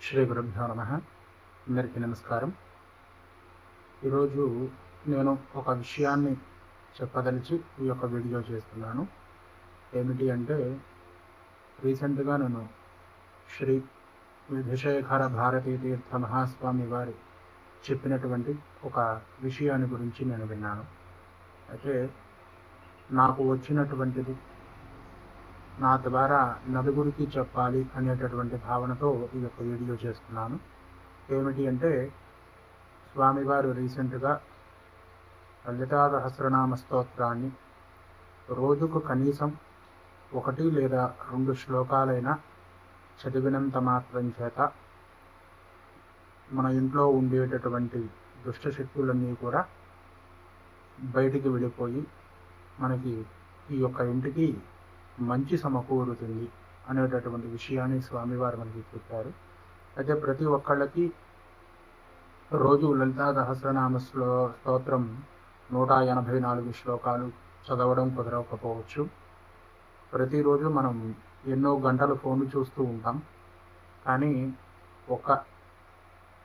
శ్రీ గురుభ్యో నమః. అందరికీ నమస్కారం. ఈరోజు నేను ఒక విషయాన్ని చెప్పదలిచి ఈ యొక్క వీడియో చేస్తున్నాను. ఏమిటి అంటే, రీసెంట్గా నేను శ్రీ విధుశేఖర భారతీ తీర్థ మహాస్వామి వారి చెప్పినటువంటి ఒక విషయాన్ని గురించి నేను విన్నాను. అయితే నాకు వచ్చినటువంటిది నా ద్వారా నలుగురికి చెప్పాలి అనేటటువంటి భావనతో ఈ యొక్క వీడియో చేస్తున్నాను. ఏమిటి అంటే, స్వామివారు రీసెంట్గా లలితా సహస్రనామ స్తోత్రాన్ని రోజుకు కనీసం 1 లేదా 2 శ్లోకాలైనా చదివినంత మాత్రం చేత మన ఇంట్లో ఉండేటటువంటి దుష్టశక్తులన్నీ కూడా బయటికి వెళ్ళిపోయి మనకి ఈ యొక్క ఇంటికి మంచి సమకూరుతుంది అనేటటువంటి విషయాన్ని స్వామివారు మనకి చెప్పారు. అయితే ప్రతి ఒక్కళ్ళకి రోజు లలితా సహస్రనామ స్తోత్రం 184 శ్లోకాలు చదవడం కుదరకపోవచ్చు. ప్రతిరోజు మనం ఎన్నో గంటలు ఫోన్ చూస్తూ ఉంటాం. కానీ ఒక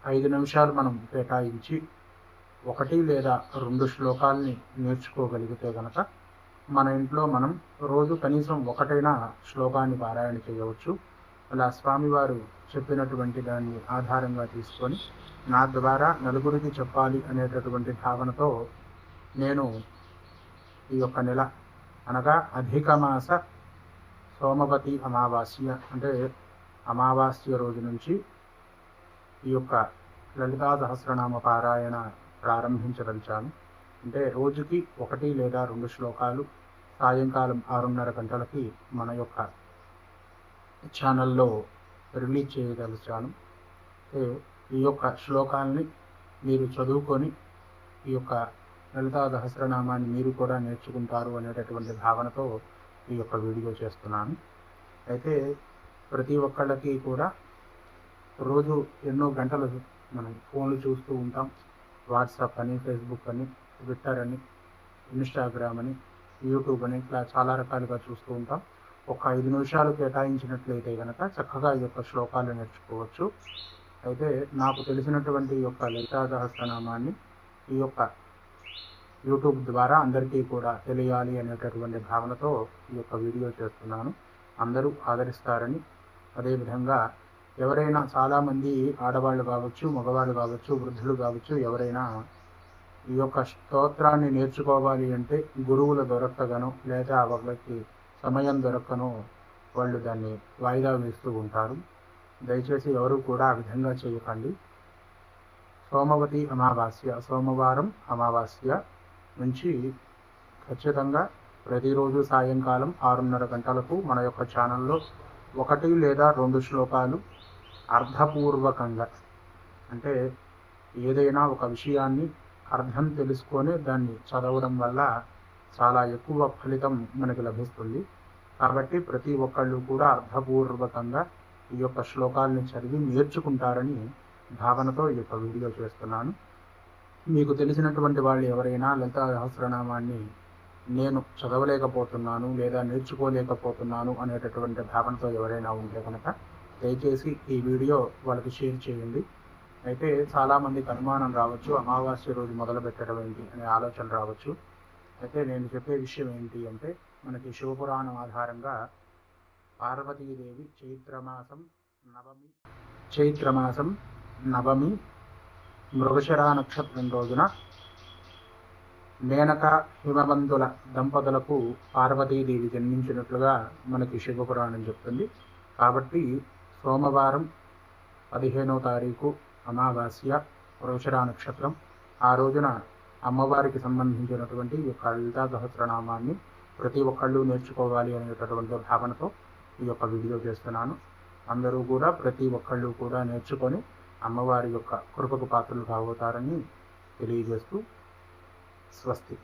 5 నిమిషాలు మనం కేటాయించి 1 లేదా 2 శ్లోకాలని నేర్చుకోగలిగితే కనుక మన ఇంట్లో మనం రోజు కనీసం 1 శ్లోకాన్ని పారాయణ చేయవచ్చు. అలా స్వామివారు చెప్పినటువంటి దాన్ని ఆధారంగా తీసుకొని నా ద్వారా నలుగురికి చెప్పాలి అనేటటువంటి భావనతో నేను ఈ యొక్క నెల అనగా అధిక మాస సోమవతి అమావాస్య అంటే అమావాస్య రోజు నుంచి ఈ యొక్క లలితా సహస్రనామ పారాయణ ప్రారంభించదలిచాను. అంటే రోజుకి 1 లేదా 2 శ్లోకాలు సాయంకాలం 6:30 గంటలకి మన యొక్క ఛానల్లో రిలీజ్ చేయదలిచాను. ఈ యొక్క శ్లోకాల్ని మీరు చదువుకొని ఈ యొక్క లలితా సహస్రనామాన్ని మీరు కూడా నేర్చుకుంటారు అనేటటువంటి భావనతో ఈ యొక్క వీడియో చేస్తున్నాను. అయితే ప్రతి ఒక్కళ్ళకి కూడా రోజు ఎన్నో గంటలు మనం ఫోన్లు చూస్తూ ఉంటాం. వాట్సాప్ అని, ఫేస్బుక్ అని, ట్విట్టర్ అని, ఇన్స్టాగ్రామ్ అని, యూట్యూబ్ అని ఇట్లా చాలా రకాలుగా చూస్తూ ఉంటాం. ఒక 5 నిమిషాలు కేటాయించినట్లయితే కనుక చక్కగా ఈ యొక్క శ్లోకాలు నేర్చుకోవచ్చు. అయితే నాకు తెలిసినటువంటి ఈ యొక్క లలితా సహస్రనామాన్ని ఈ యొక్క యూట్యూబ్ ద్వారా అందరికీ కూడా తెలియాలి అనేటటువంటి భావనతో ఈ యొక్క వీడియో చేస్తున్నాను. అందరూ ఆదరిస్తారని, అదేవిధంగా ఎవరైనా చాలామంది ఆడవాళ్ళు కావచ్చు, మగవాళ్ళు కావచ్చు, వృద్ధులు కావచ్చు, ఎవరైనా ఈ యొక్క స్తోత్రాన్ని నేర్చుకోవాలి అంటే గురువులు దొరకగానో లేదా వాళ్ళకి సమయం దొరకనో వాళ్ళు దాన్ని వాయిదా వేస్తూ ఉంటారు. దయచేసి ఎవరు కూడా ఆ విధంగా చేయకండి. సోమవతి అమావాస్య, సోమవారం అమావాస్య నుంచి ఖచ్చితంగా ప్రతిరోజు సాయంకాలం 6:30 గంటలకు మన యొక్క ఛానల్లో 1 లేదా 2 శ్లోకాలు అర్థపూర్వకంగా, అంటే ఏదైనా ఒక విషయాన్ని అర్థం తెలుసుకొని దాన్ని చదవడం వల్ల చాలా ఎక్కువ ఫలితం మనకి లభిస్తుంది. కాబట్టి ప్రతి ఒక్కళ్ళు కూడా అర్థపూర్వకంగా ఈ యొక్క శ్లోకాలని చదివి నేర్చుకుంటారని భావనతో ఈ యొక్క వీడియో చేస్తున్నాను. మీకు తెలిసినటువంటి వాళ్ళు ఎవరైనా లలితా సహస్రనామాన్ని నేను చదవలేకపోతున్నాను లేదా నేర్చుకోలేకపోతున్నాను అనేటటువంటి భావనతో ఎవరైనా ఉంటే కనుక దయచేసి ఈ వీడియో వాళ్ళకి షేర్ చేయండి. అయితే చాలామందికి అనుమానం రావచ్చు, అమావాస్య రోజు మొదలు పెట్టడం ఏంటి అనే ఆలోచన రావచ్చు. అయితే నేను చెప్పే విషయం ఏంటి అంటే, మనకి శివపురాణం ఆధారంగా పార్వతీదేవి చైత్రమాసం నవమి మృగశిర నక్షత్రం రోజున మేనక హిమవంతుల దంపతులకు పార్వతీదేవి జన్మించినట్లుగా మనకి శివపురాణం చెప్తుంది. కాబట్టి సోమవారం 15వ తారీఖు అమావాస్య, మృగశిర నక్షత్రం, ఆ రోజున అమ్మవారికి సంబంధించినటువంటి ఈ యొక్క లలితా సహస్రనామాన్ని ప్రతి ఒక్కళ్ళు నేర్చుకోవాలి అనేటటువంటి భావనతో ఈ యొక్క వీడియో చేస్తున్నాను. అందరూ కూడా ప్రతి ఒక్కళ్ళు కూడా నేర్చుకొని అమ్మవారి యొక్క కృపకు పాత్రలు కావుతారని తెలియజేస్తూ స్వస్తి.